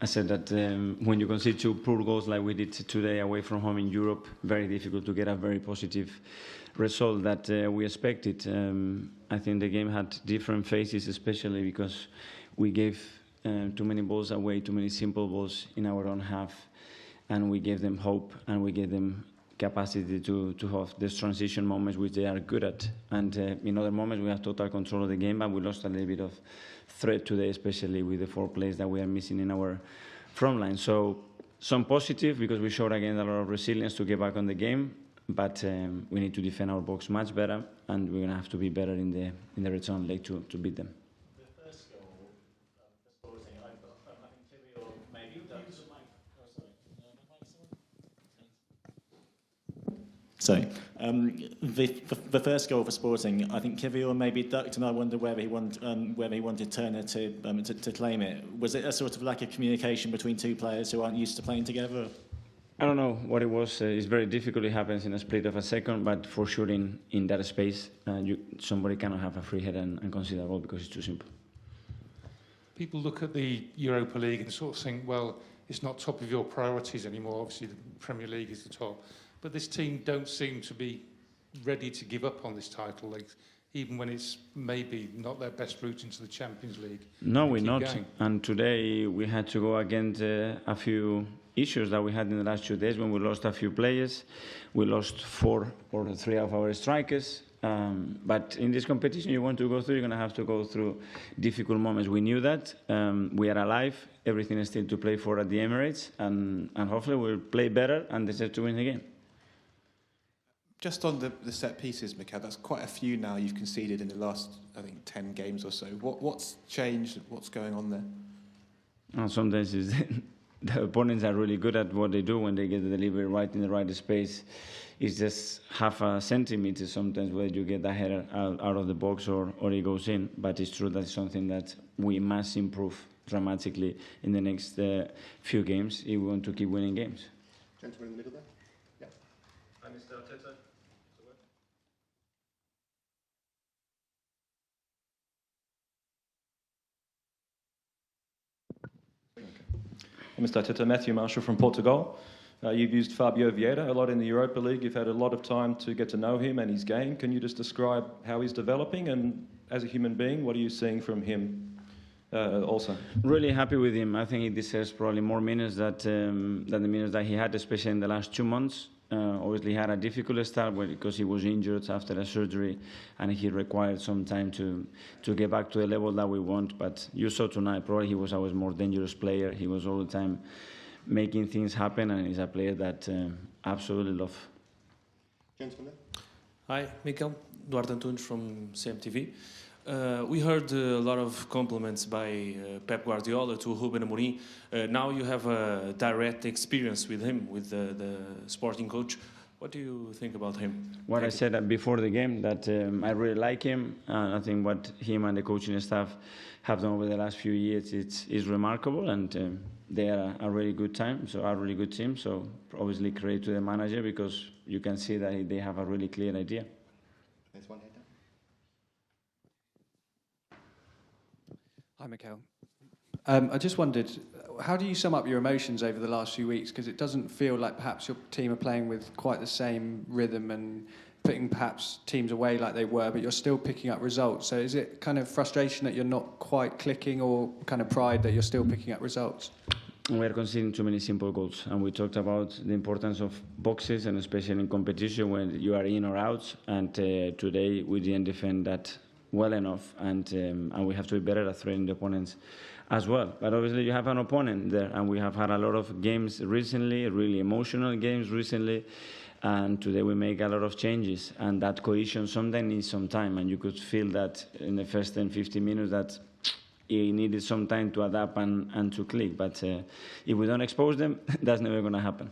I said that when you concede two poor goals like we did today away from home in Europe, very difficult to get a very positive result that we expected. I think the game had different phases, especially because we gave too many balls away, too many simple balls in our own half, and we gave them hope and we gave them capacity to have these transition moments which they are good at. And in other moments we have total control of the game, but we lost a little bit of threat today, especially with the 4 players that we are missing in our front line. So some positive, because we showed again a lot of resilience to get back on the game, but we need to defend our box much better, and we're going to have to be better in the return leg to beat them. The first goal for Sporting, I think Kivio maybe Sorry. The first goal for Sporting, I think Kivio maybe ducked, and I wonder whether he wanted Turner to claim it. Was it a sort of lack of communication between two players who aren't used to playing together? I don't know what it was. It's very difficult. It happens in a split of a second, but for sure in that space, somebody cannot have a free head and consider a goal because it's too simple. People look at the Europa League and sort of think, well, it's not top of your priorities anymore. Obviously, the Premier League is the top. But this team don't seem to be ready to give up on this title, like, even when it's maybe not their best route into the Champions League. No, we're not. Going. And today we had to go against a few issues that we had in the last 2 days when we lost a few players. We lost 4 or 3 of our strikers. But in this competition you want to go through, you're going to have to go through difficult moments. We knew that. We are alive. Everything is still to play for at the Emirates. And hopefully we'll play better and deserve to win the game. Just on the set pieces, Mikel, that's quite a few now you've conceded in the last, I think, 10 games or so. What's changed? What's going on there? Sometimes the opponents are really good at what they do when they get the delivery right in the right space. It's just half a centimeter sometimes where you get the header out of the box or it goes in. But it's true that's something that we must improve dramatically in the next few games if we want to keep winning games. Gentleman in the middle there. Yeah. Hi, Mr. Arteta. Mr. Arteta, Matthew Marshall from Portugal. You've used Fabio Vieira a lot in the Europa League. You've had a lot of time to get to know him and his game. Can you just describe how he's developing, and as a human being, what are you seeing from him also? Really happy with him. I think he deserves probably more minutes than the minutes that he had, especially in the last 2 months. Obviously, he had a difficult start because he was injured after a surgery, and he required some time to get back to the level that we want. But you saw tonight, probably he was our more dangerous player. He was all the time making things happen, and he's a player that absolutely love. Gentleman. Hi, Mikel. Duarte Antunes from CMTV. We heard a lot of compliments by Pep Guardiola to Ruben Amorim. Now you have a direct experience with him, with the Sporting coach. What do you think about him? What I said before the game, that I really like him. I think what him and the coaching staff have done over the last few years is remarkable, and they are a really good team. So obviously credit to the manager, because you can see that they have a really clear idea. There's one here. Hi, Mikel. I just wondered, how do you sum up your emotions over the last few weeks? Because it doesn't feel like perhaps your team are playing with quite the same rhythm and putting perhaps teams away like they were, but you're still picking up results. So is it kind of frustration that you're not quite clicking, or kind of pride that you're still picking up results? We are conceding too many simple goals, and we talked about the importance of boxes, and especially in competition when you are in or out. And today we didn't defend that well enough, and we have to be better at threatening the opponents as well. But obviously you have an opponent there, and we have had a lot of games recently, really emotional games recently, and today we make a lot of changes, and that cohesion sometimes needs some time, and you could feel that in the first 10-15 minutes that it needed some time to adapt and to click. But if we don't expose them, that's never going to happen.